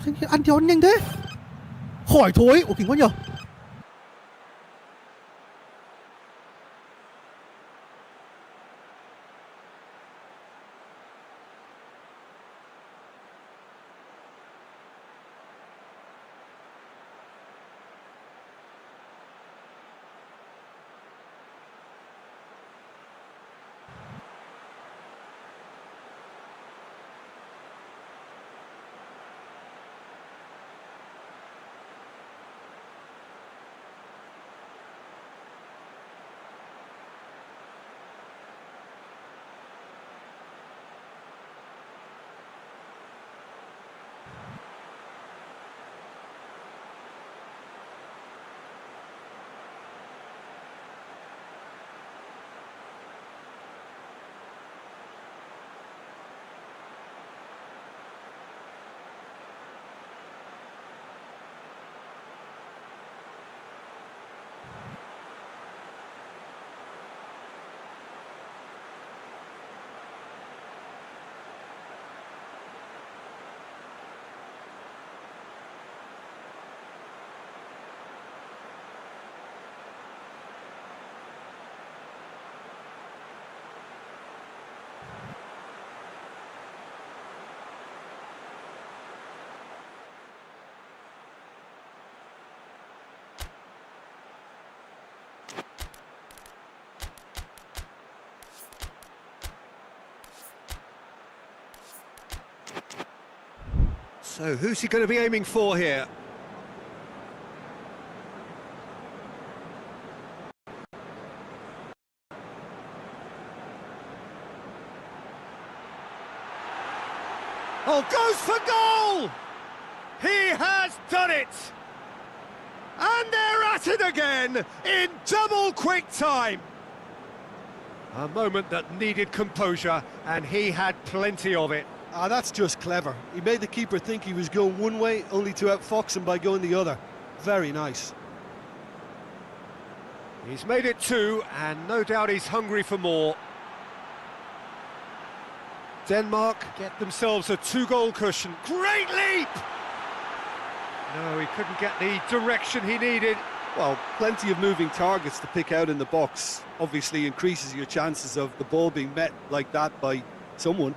Ăn thì ăn nhanh thế. Khỏi thối. Ủa kinh quá nhờ. So who's he going to be aiming for here? Oh, goes for goal! He has done it! And they're at it again in double quick time. A moment that needed composure, and he had plenty of it. That's just clever. He made the keeper think he was going one way, only to outfox him by going the other. Very nice. He's made it two, and no doubt he's hungry for more. Denmark get themselves a two-goal cushion. Great leap! No, he couldn't get the direction he needed. Well, plenty of moving targets to pick out in the box. Obviously increases your chances of the ball being met like that by someone.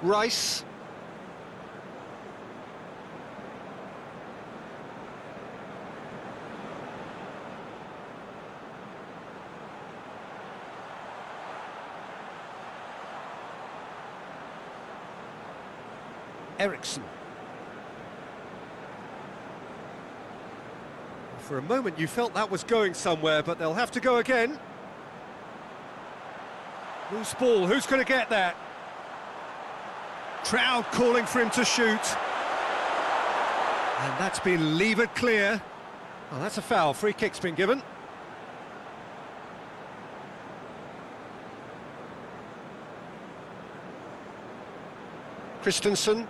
Rice. Eriksson. For a moment you felt that was going somewhere, but they'll have to go again. Loose ball, who's going to get that? Crowd calling for him to shoot. And that's been levered clear. Oh, that's a foul. Free kick's been given. Christensen.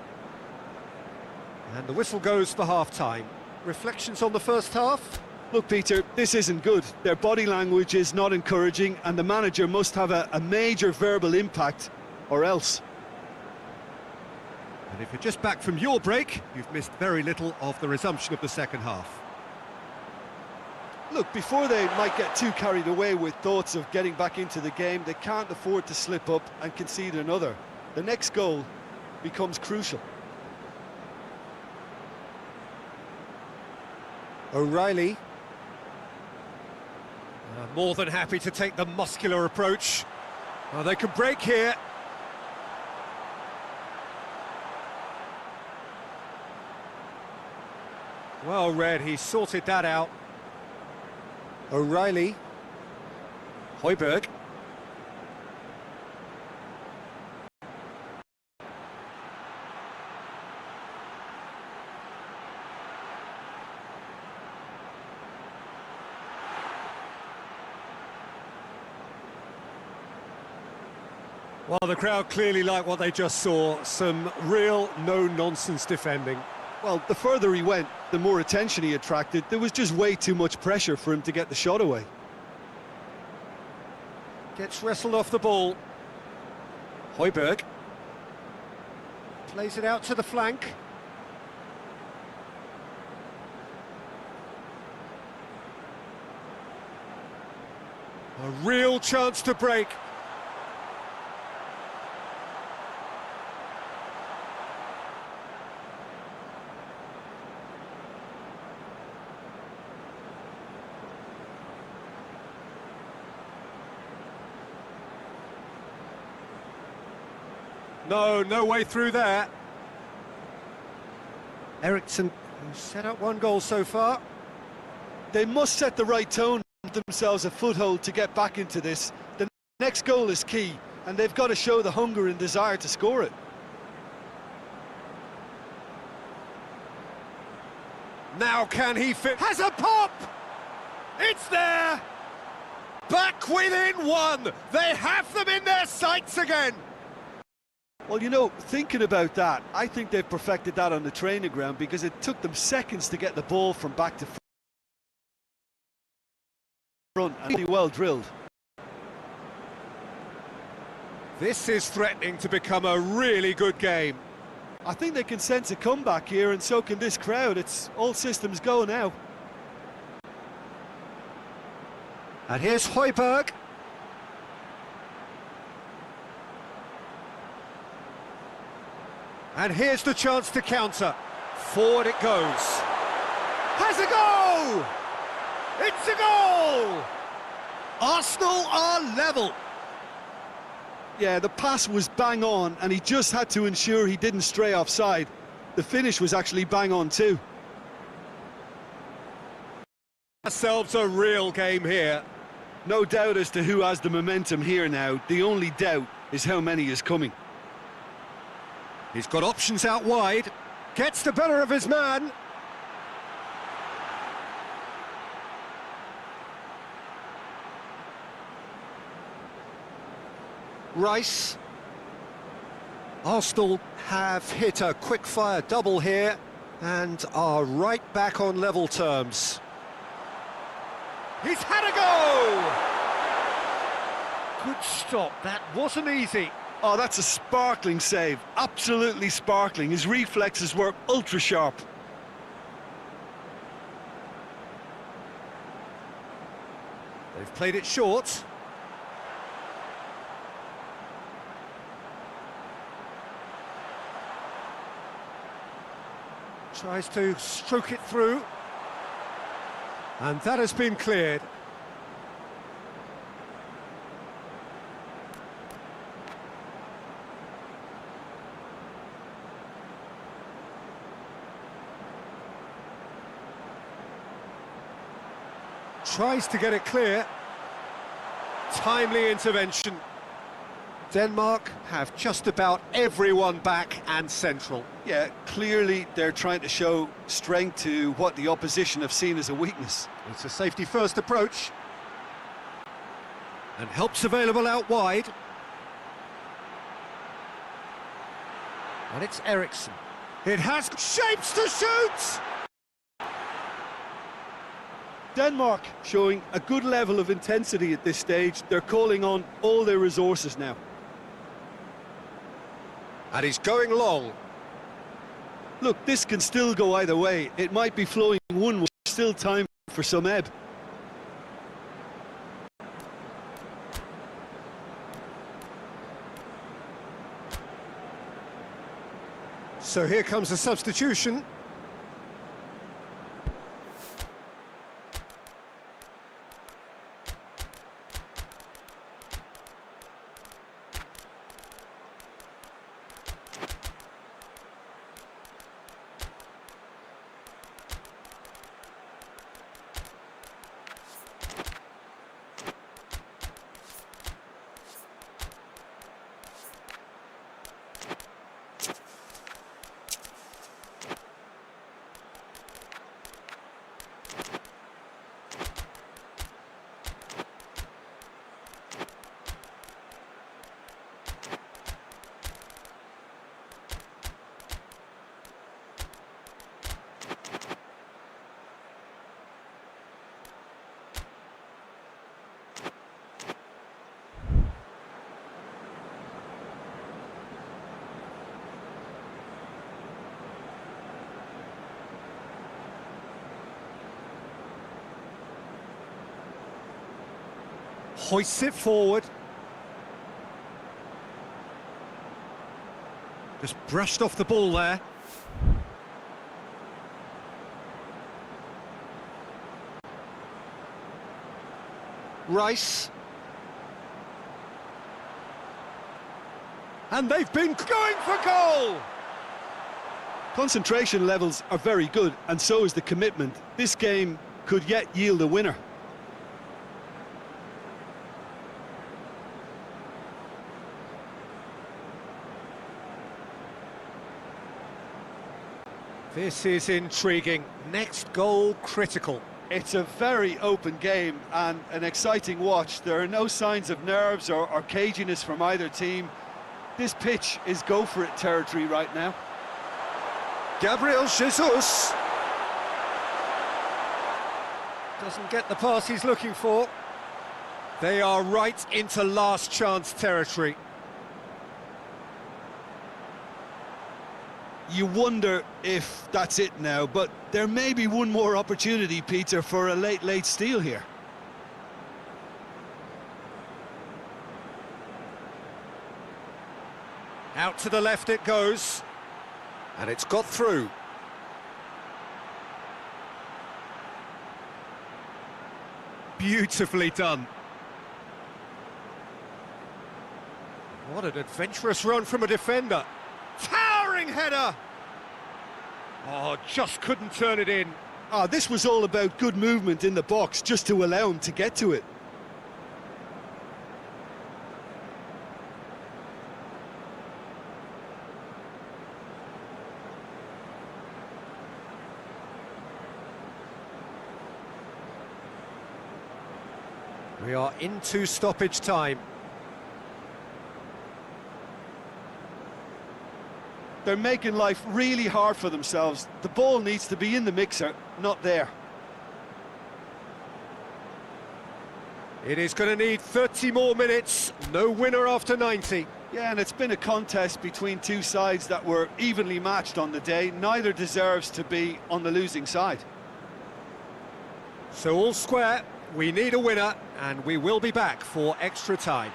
And the whistle goes for half-time. Reflections on the first half? Look, Peter, this isn't good. Their body language is not encouraging, and the manager must have a major verbal impact, or else. And if you're just back from your break, you've missed very little of the resumption of the second half. Look, before they might get too carried away with thoughts of getting back into the game, they can't afford to slip up and concede another. The next goal becomes crucial. O'Reilly. More than happy to take the muscular approach. They can break here. Well read, he sorted that out. O'Reilly. Højbjerg. Well, the crowd clearly like what they just saw. Some real no-nonsense defending. Well, the further he went, the more attention he attracted. There was just way too much pressure for him to get the shot away. Gets wrestled off the ball. Højbjerg. Plays it out to the flank. A real chance to break. No way through there. Eriksson, who's set up one goal so far. They must set the right tone, themselves a foothold to get back into this. The next goal is key, and they've got to show the hunger and desire to score it. Now can he fit? Has a pop! It's there! Back within one! They have them in their sights again! Well, you know, thinking about that, I think they've perfected that on the training ground because it took them seconds to get the ball from back to front, and really well drilled. This is threatening to become a really good game. I think they can sense a comeback here, and so can this crowd. It's all systems go now. And here's Højbjerg. And here's the chance to counter. Forward it goes. Has a goal! It's a goal! Arsenal are level. Yeah, the pass was bang on, and he just had to ensure he didn't stray offside. The finish was actually bang on too. Ourselves a real game here. No doubt as to who has the momentum here now. The only doubt is how many is coming. He's got options out wide. Gets the better of his man. Rice. Arsenal have hit a quick-fire double here and are right back on level terms. He's had a go! Good stop, that wasn't easy. Oh, that's a sparkling save. Absolutely sparkling. His reflexes were ultra sharp. They've played it short. Tries to stroke it through. And that has been cleared. Tries to get it clear. Timely intervention. Denmark have just about everyone back and central. Yeah, clearly they're trying to show strength to what the opposition have seen as a weakness. It's a safety-first approach. And help's available out wide. And it's Eriksson. It has shapes to shoot! Denmark showing a good level of intensity at this stage. They're calling on all their resources now. And he's going long. Look, this can still go either way. It might be flowing one way, still time for some ebb. So here comes a substitution. Hoists it forward. Just brushed off the ball there. Rice. And they've been going for goal! Concentration levels are very good, and so is the commitment. This game could yet yield a winner. This is intriguing. Next goal critical. It's a very open game and an exciting watch. There are no signs of nerves or caginess from either team. This pitch is go-for-it territory right now. Gabriel Jesus doesn't get the pass he's looking for. They are right into last chance territory. You wonder if that's it now, but there may be one more opportunity, Peter, for a late steal here. Out to the left it goes. And it's got through. Beautifully done. What an adventurous run from a defender. Towering header! Oh, just couldn't turn it in. This was all about good movement in the box, just to allow him to get to it. We are into stoppage time. They're making life really hard for themselves. The ball needs to be in the mixer, not there. It is going to need 30 more minutes. No winner after 90. Yeah, and it's been a contest between two sides that were evenly matched on the day. Neither deserves to be on the losing side. So all square, we need a winner, and we will be back for extra time.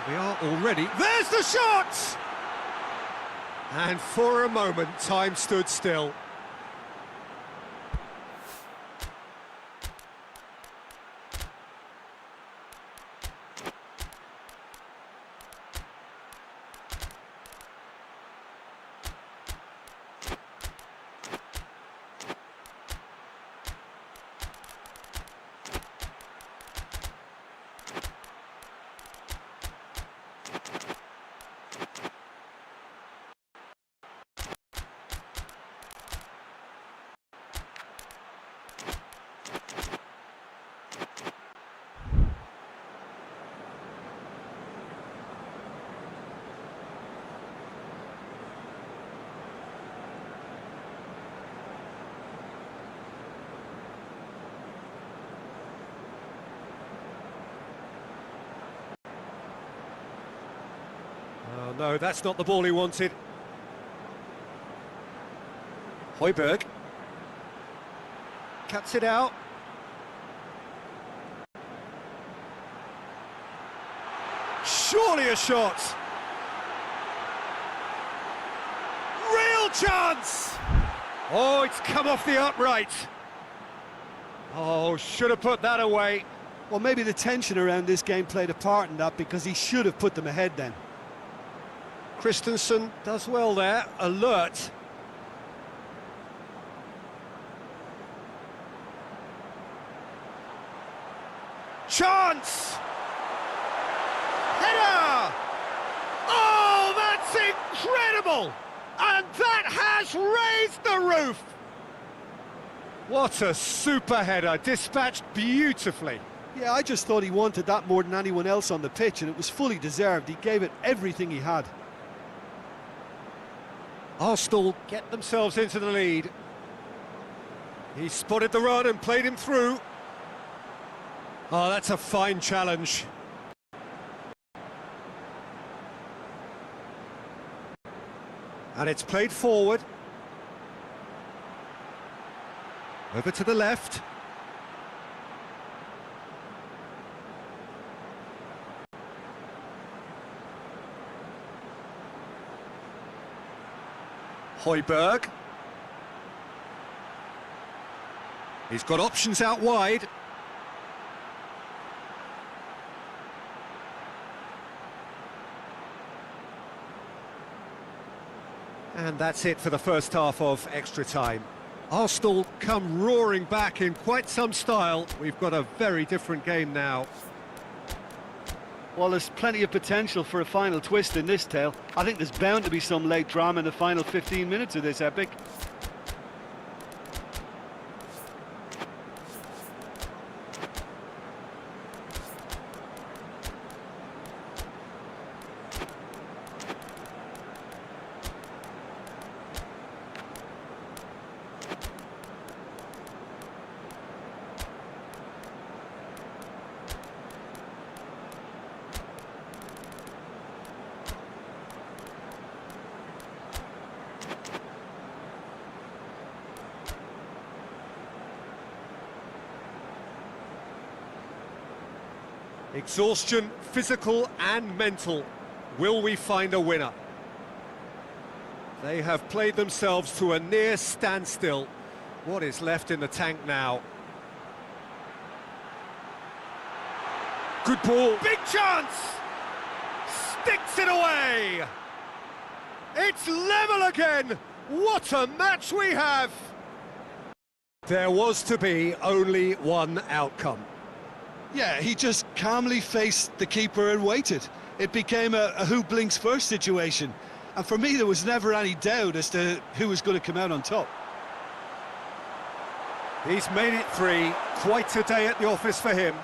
Here we are already. There's the shot! And for a moment, time stood still. Oh no, that's not the ball he wanted. Højbjerg cuts it out. Surely a shot. Real chance. Oh, it's come off the upright. Oh, should have put that away. Well, maybe the tension around this game played a part in that, because he should have put them ahead then. Christensen does well there, alert. Chance! Header! Oh, that's incredible! And that has raised the roof! What a super header, dispatched beautifully. Yeah, I just thought he wanted that more than anyone else on the pitch, and it was fully deserved. He gave it everything he had. Arsenal get themselves into the lead. He spotted the run and played him through. Oh, that's a fine challenge. And it's played forward. Over to the left. Højbjerg. He's got options out wide. And that's it for the first half of extra time. Arsenal come roaring back in quite some style. We've got a very different game now. Well, there's plenty of potential for a final twist in this tale. I think there's bound to be some late drama in the final 15 minutes of this epic. Exhaustion, physical and mental. Will we find a winner? They have played themselves to a near standstill. What is left in the tank now? Good ball. Big chance! Sticks it away! It's level again! What a match we have! There was to be only one outcome. Yeah, he just calmly faced the keeper and waited. It became a who blinks first situation. And for me, there was never any doubt as to who was going to come out on top. He's made it 3. Quite a day at the office for him.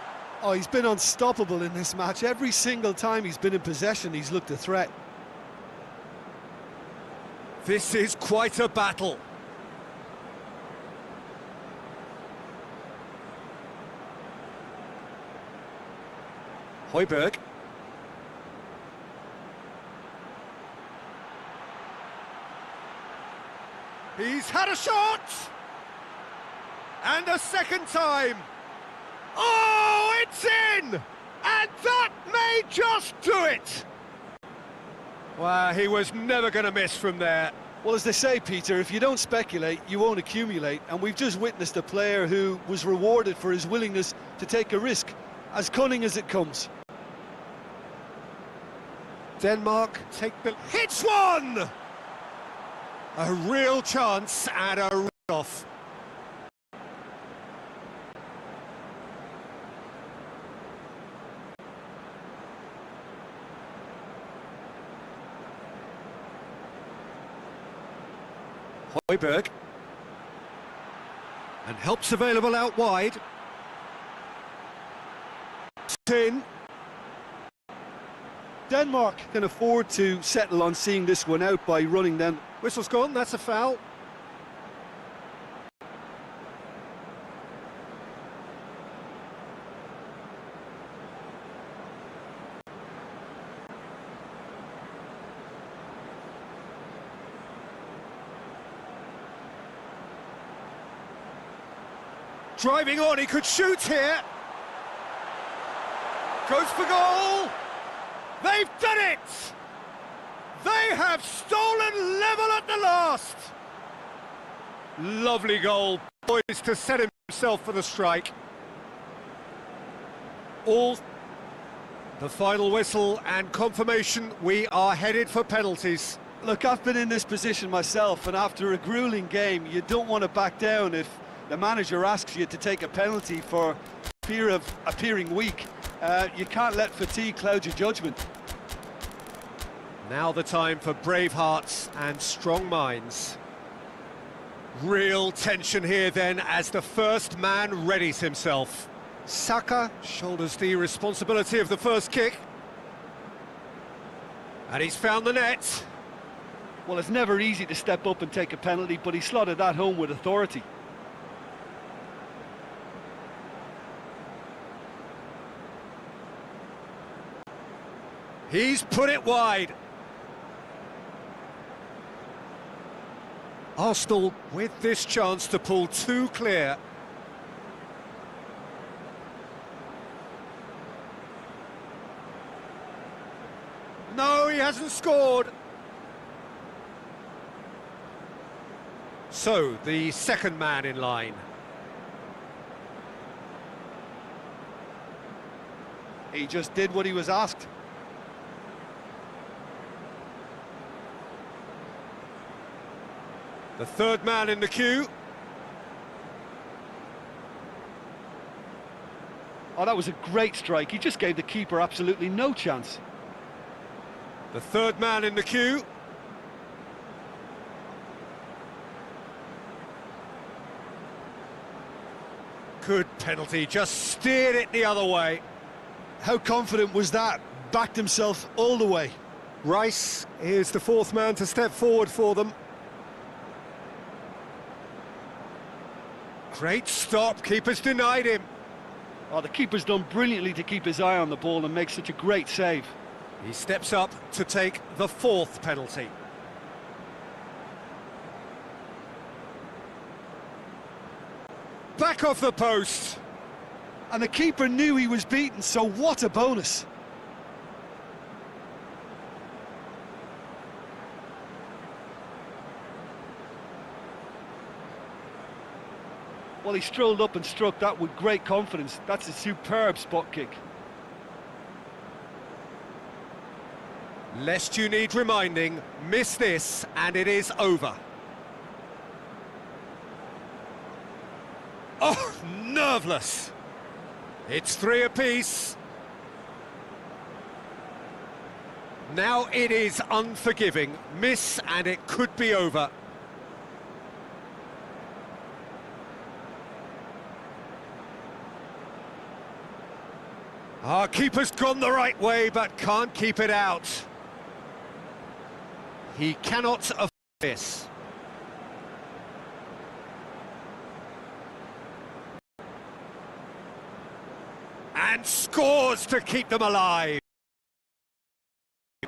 Oh, he's been unstoppable in this match. Every single time he's been in possession, he's looked a threat. This is quite a battle. Højbjerg. He's had a shot! And a second time! Oh, it's in! And that may just do it! Well, he was never going to miss from there. Well, as they say, Peter, if you don't speculate, you won't accumulate. And we've just witnessed a player who was rewarded for his willingness to take a risk, as cunning as it comes. Denmark take the... Hits one! A real chance and a rid-off. Højbjerg. And help's available out wide. In. Denmark can afford to settle on seeing this one out by running them. Whistle's gone, that's a foul. Driving on, he could shoot here. Goes for goal. They've done it! They have stolen level at the last! Lovely goal, poised to set himself for the strike. All the final whistle and confirmation we are headed for penalties. Look, I've been in this position myself, and after a grueling game, you don't want to back down if the manager asks you to take a penalty for fear of appearing weak. You can't let fatigue cloud your judgment. Now the time for brave hearts and strong minds. Real tension here then as the first man readies himself. Saka shoulders the responsibility of the first kick. And he's found the net. Well, it's never easy to step up and take a penalty, but he slotted that home with authority. He's put it wide. Arsenal with this chance to pull 2 clear. No, he hasn't scored. So, the second man in line. He just did what he was asked. The third man in the queue. Oh, that was a great strike. He just gave the keeper absolutely no chance. The third man in the queue. Good penalty, just steered it the other way. How confident was that? Backed himself all the way. Rice is the fourth man to step forward for them. Great stop, keeper's denied him. Oh, the keeper's done brilliantly to keep his eye on the ball and make such a great save. He steps up to take the fourth penalty. Back off the post. And the keeper knew he was beaten, so what a bonus. Well, he strolled up and struck that with great confidence. That's a superb spot kick. Lest you need reminding, miss this and it is over. Oh, nerveless. It's 3 apiece. Now it is unforgiving. Miss and it could be over. Our keeper's gone the right way, but can't keep it out. He cannot afford this. And scores to keep them alive.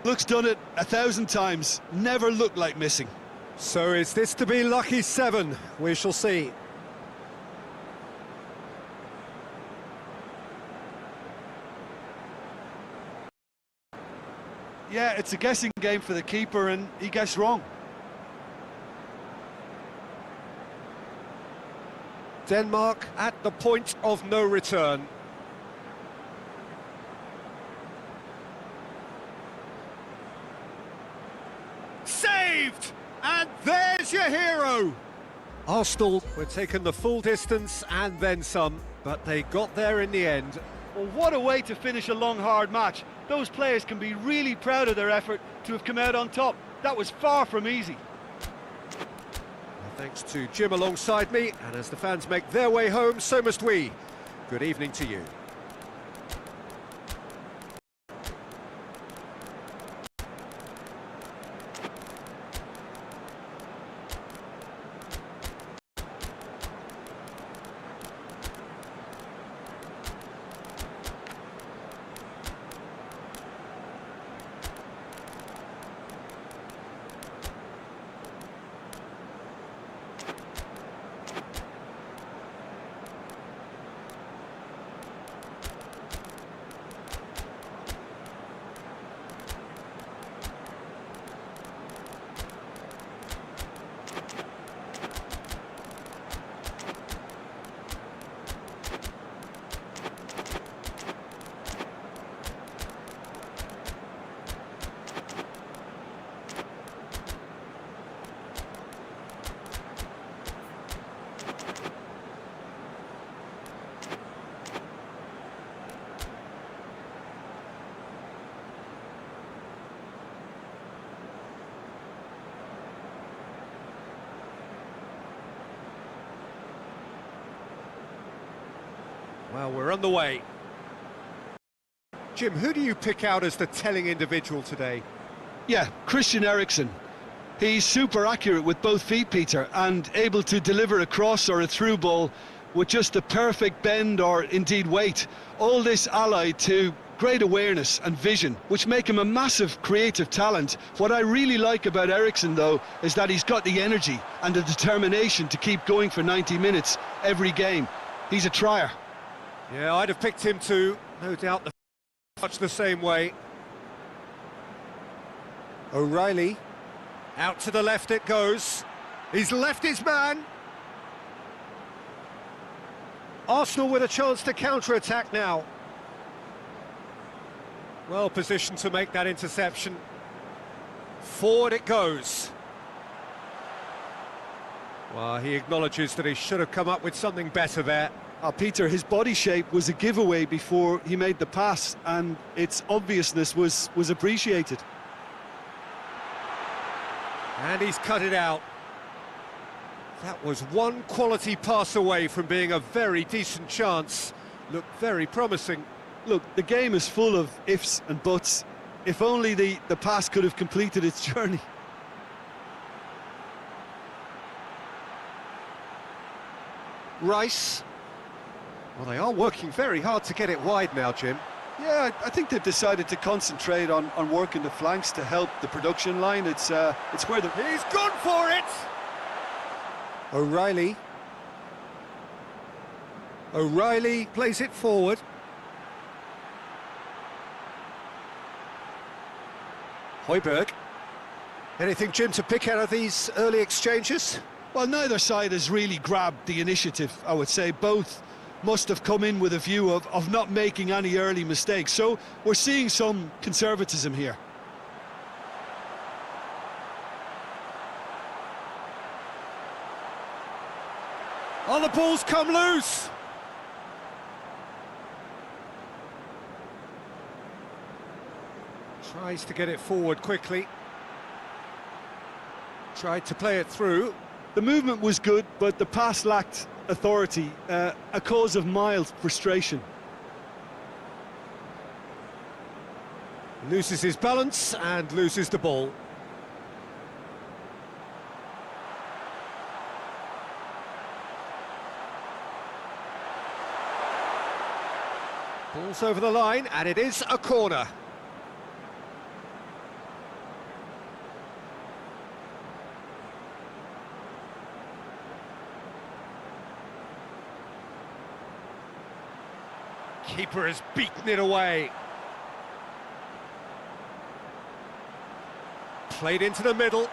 Luck's done it 1,000 times, never looked like missing. So is this to be lucky 7? We shall see. Yeah, it's a guessing game for the keeper and he guessed wrong. Denmark at the point of no return. Saved! And there's your hero! Arsenal were taken the full distance and then some, but they got there in the end. Well, what a way to finish a long, hard match. Those players can be really proud of their effort to have come out on top. That was far from easy. Well, thanks to Jim alongside me, and as the fans make their way home, so must we. Good evening to you. Well, we're on the way. Jim, who do you pick out as the telling individual today? Yeah, Christian Eriksen. He's super accurate with both feet, Peter, and able to deliver a cross or a through ball with just the perfect bend or indeed weight. All this allied to great awareness and vision, which make him a massive creative talent. What I really like about Eriksen, though, is that he's got the energy and the determination to keep going for 90 minutes every game. He's a trier. Yeah, I'd have picked him too. No doubt much the same way. O'Reilly. Out to the left it goes. He's left his man. Arsenal with a chance to counter-attack now. Well positioned to make that interception. Forward it goes. Well, he acknowledges that he should have come up with something better there. Peter, his body shape was a giveaway before he made the pass, and its obviousness was appreciated. And he's cut it out. That was one quality pass away from being a very decent chance. Looked very promising. Look, the game is full of ifs and buts. If only the pass could have completed its journey. Rice. Well, they are working very hard to get it wide now, Jim. Yeah, I think they've decided to concentrate on working the flanks to help the production line. It's where the... He's gone for it! O'Reilly. O'Reilly plays it forward. Højbjerg. Anything, Jim, to pick out of these early exchanges? Well, neither side has really grabbed the initiative, I would say. Both must have come in with a view of not making any early mistakes. So we're seeing some conservatism here. Oh, the ball's come loose! Tries to get it forward quickly. Tried to play it through. The movement was good, but the pass lacked authority, a cause of mild frustration. Loses his balance and loses the ball. Ball's over the line, and it is a corner. Keeper has beaten it away. Played into the middle.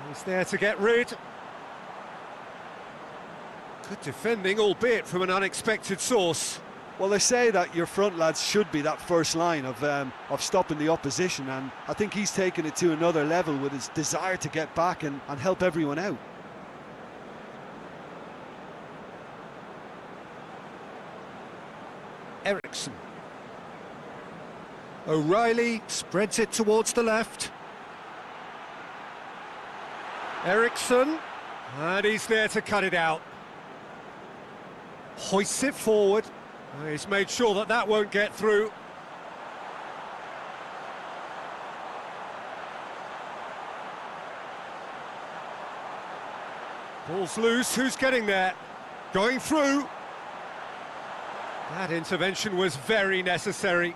He's there to get rid. Good defending, albeit from an unexpected source. Well, they say that your front lads should be that first line of stopping the opposition, and I think he's taken it to another level with his desire to get back and help everyone out. Eriksson. O'Reilly spreads it towards the left. Eriksson, and he's there to cut it out. Hoists it forward. He's made sure that that won't get through. Ball's loose, who's getting there? Going through. That intervention was very necessary.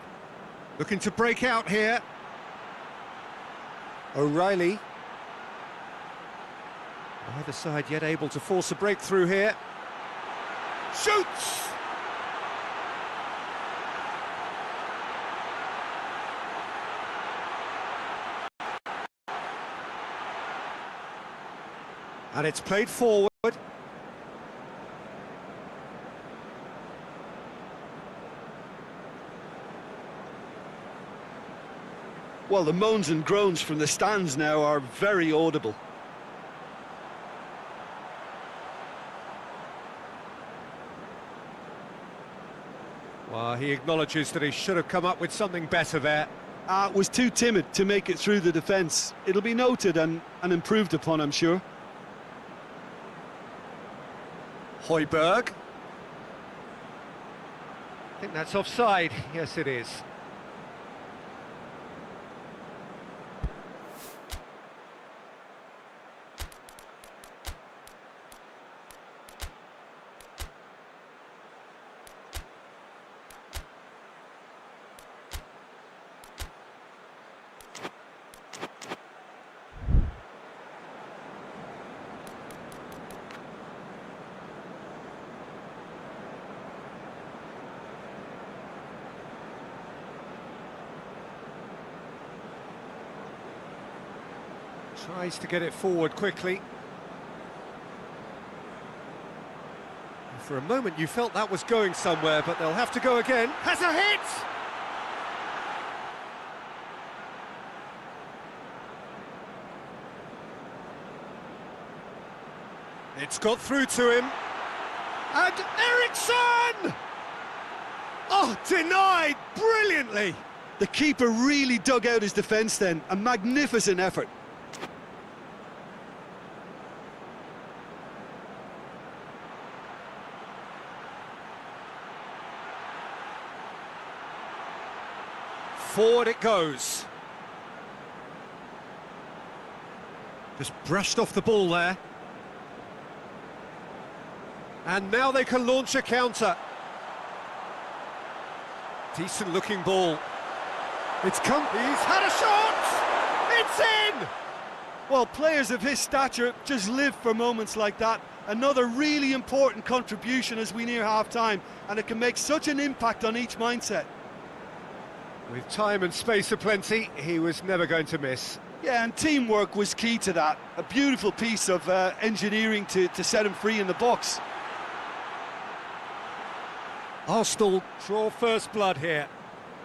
Looking to break out here. O'Reilly. Either side yet able to force a breakthrough here. Shoots! And it's played forward. Well, the moans and groans from the stands now are very audible. Well, he acknowledges that he should have come up with something better there. Was too timid to make it through the defence. It'll be noted and improved upon, I'm sure. Højbjerg. I think that's offside. Yes, it is. Tries to get it forward quickly. For a moment you felt that was going somewhere, but they'll have to go again. Has a hit! It's got through to him. And Eriksson! Oh, denied brilliantly! The keeper really dug out his defence then. A magnificent effort. Forward it goes. Just brushed off the ball there. And now they can launch a counter. Decent looking ball. It's come. He's had a shot! It's in! Well, players of his stature just live for moments like that. Another really important contribution as we near half-time, and it can make such an impact on each mindset. With time and space aplenty, he was never going to miss. Yeah, and teamwork was key to that. A beautiful piece of engineering to set him free in the box. Arsenal draw first blood here.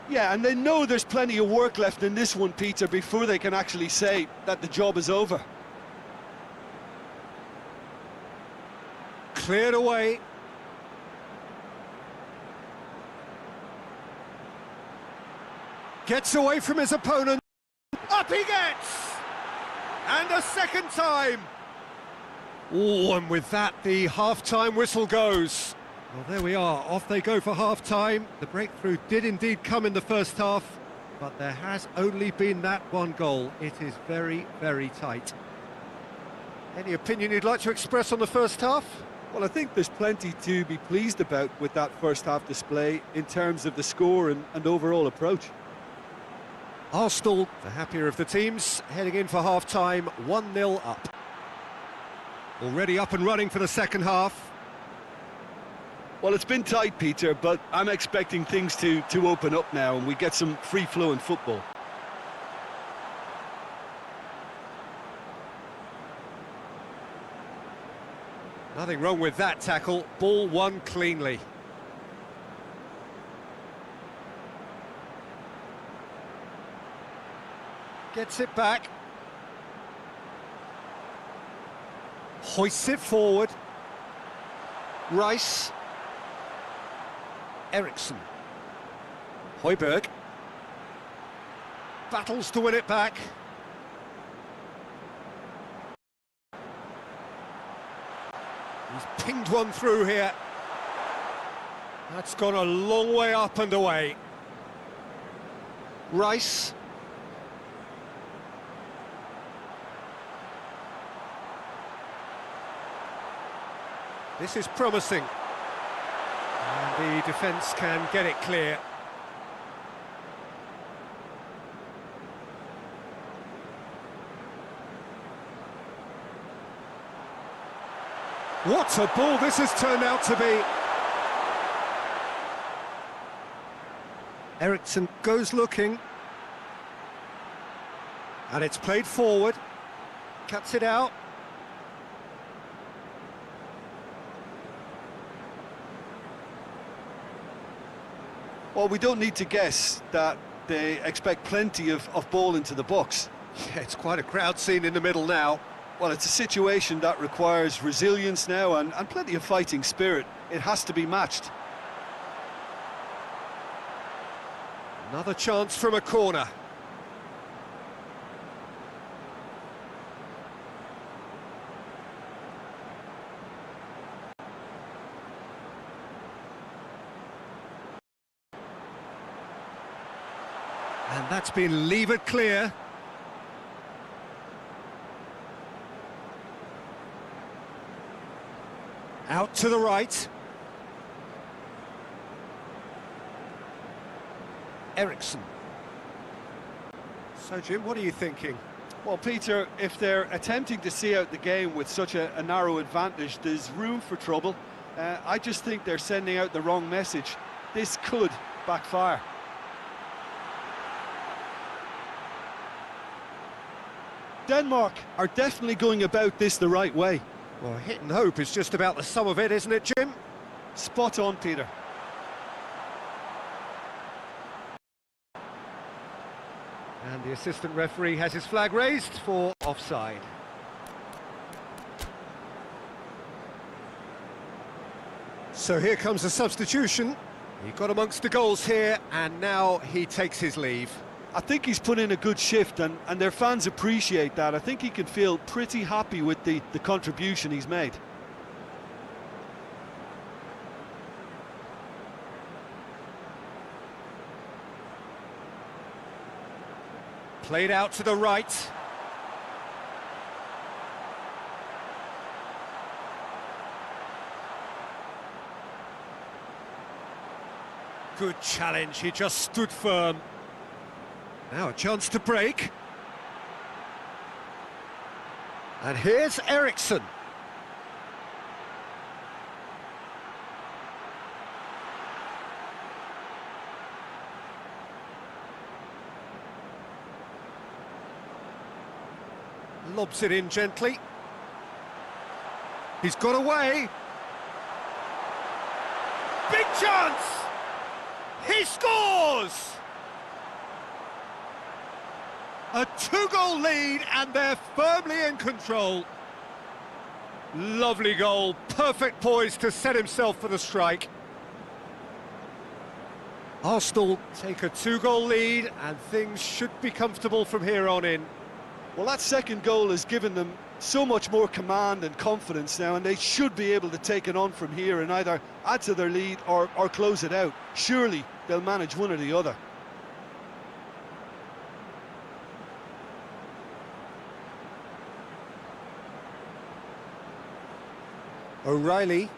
Yeah, and they know there's plenty of work left in this one, Peter, before they can actually say that the job is over. Cleared away. Gets away from his opponent. Up he gets! And a second time. Oh, and with that, the half-time whistle goes. Well, there we are. Off they go for half-time. The breakthrough did indeed come in the first half, but there has only been that one goal. It is very, very tight. Any opinion you'd like to express on the first half? Well, I think there's plenty to be pleased about with that first half display in terms of the score and overall approach. Arsenal, the happier of the teams, heading in for half-time, 1-0 up. Already up and running for the second half. Well, it's been tight, Peter, but I'm expecting things to open up now and we get some free-flowing football. Nothing wrong with that tackle. Ball won cleanly. Gets it back. Hoists it forward. Rice. Eriksson. Højbjerg. Battles to win it back. He's pinged one through here. That's gone a long way up and away. Rice. This is promising. And the defence can get it clear. What a ball this has turned out to be. Eriksson goes looking. And it's played forward. Cuts it out. Well, we don't need to guess that they expect plenty of ball into the box. Yeah, it's quite a crowd scene in the middle now. Well, it's a situation that requires resilience now and plenty of fighting spirit. It has to be matched. Another chance from a corner. And that's been levered clear. Out to the right. Eriksson. So, Jim, what are you thinking? Well, Peter, if they're attempting to see out the game with such a narrow advantage, there's room for trouble. I just think they're sending out the wrong message. This could backfire. Denmark are definitely going about this the right way. Well, hit and hope is just about the sum of it, isn't it, Jim? Spot on, Peter. And the assistant referee has his flag raised for offside. So here comes a substitution. He got amongst the goals here, and now he takes his leave. I think he's put in a good shift, and their fans appreciate that. I think he can feel pretty happy with the contribution he's made. Played out to the right. Good challenge, he just stood firm. Now a chance to break. And here's Eriksson. Lobs it in gently. He's got away. Big chance! He scores! A two-goal lead, and they're firmly in control. Lovely goal, perfect poise to set himself for the strike. Arsenal take a two-goal lead, and things should be comfortable from here on in. Well, that second goal has given them so much more command and confidence now, and they should be able to take it on from here and either add to their lead or close it out. Surely they'll manage one or the other. O'Reilly.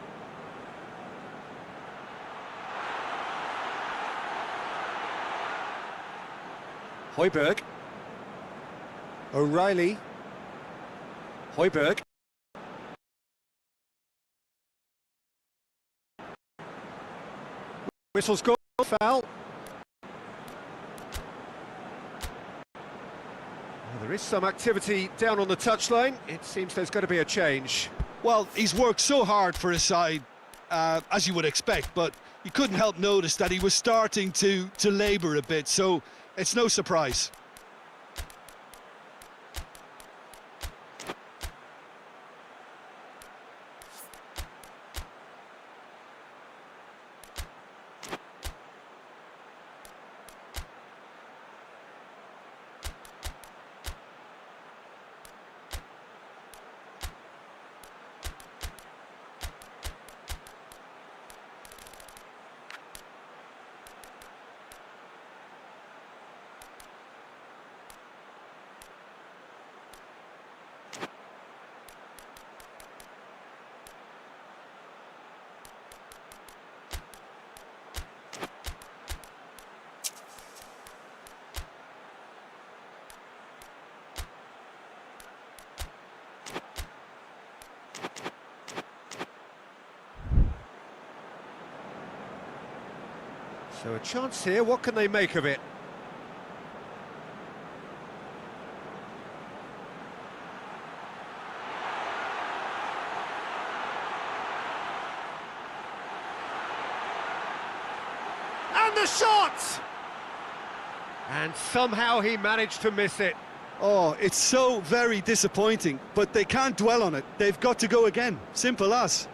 Højbjerg. O'Reilly. Højbjerg. Whistle's gone, foul. Well, there is some activity down on the touchline. It seems there's going to be a change. Well, he's worked so hard for his side, as you would expect, but you couldn't help notice that he was starting to labour a bit, so it's no surprise. So a chance here, what can they make of it? And the shot! And somehow he managed to miss it. Oh, it's so very disappointing, but they can't dwell on it. They've got to go again. Simple as.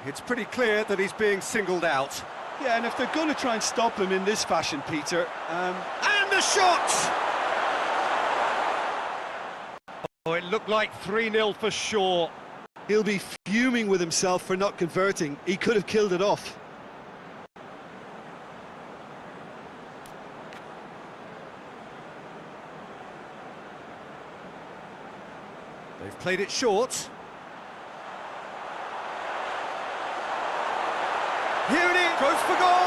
It's pretty clear that he's being singled out. Yeah, and if they're going to try and stop him in this fashion, Peter... And the shot! Oh, it looked like 3-0 for sure. He'll be fuming with himself for not converting. He could have killed it off. They've played it short. Here it is, goes for goal!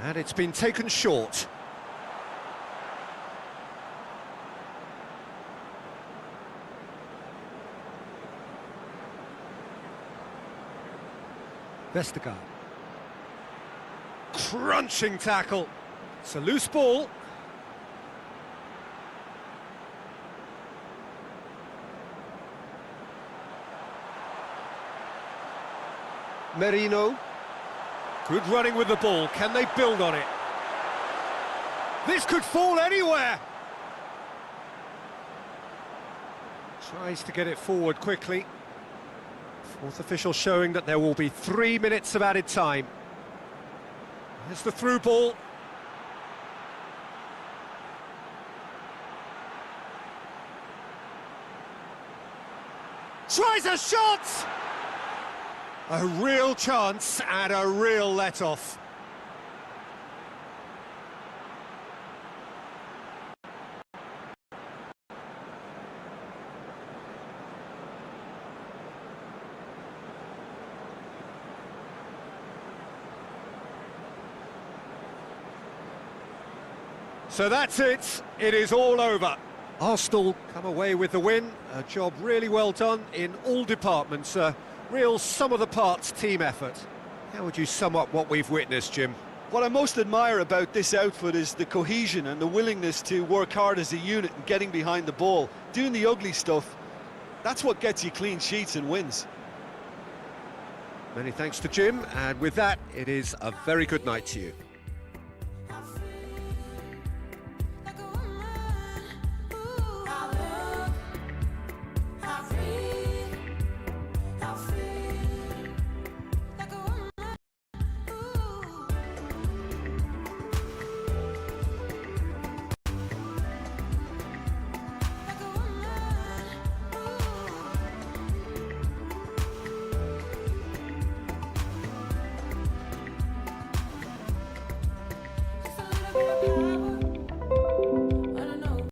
And it's been taken short. Vestergaard. Crunching tackle. It's a loose ball. Merino. Good running with the ball. Can they build on it? This could fall anywhere. Tries to get it forward quickly. Fourth official showing that there will be 3 minutes of added time. Here's the through ball. Tries a shot! A real chance and a real let-off. So that's it. It is all over. Arsenal come away with the win. A job really well done in all departments. A real sum-of-the-parts team effort. How would you sum up what we've witnessed, Jim? What I most admire about this outfit is the cohesion and the willingness to work hard as a unit and getting behind the ball. Doing the ugly stuff, that's what gets you clean sheets and wins. Many thanks to Jim, and with that, it is a very good night to you.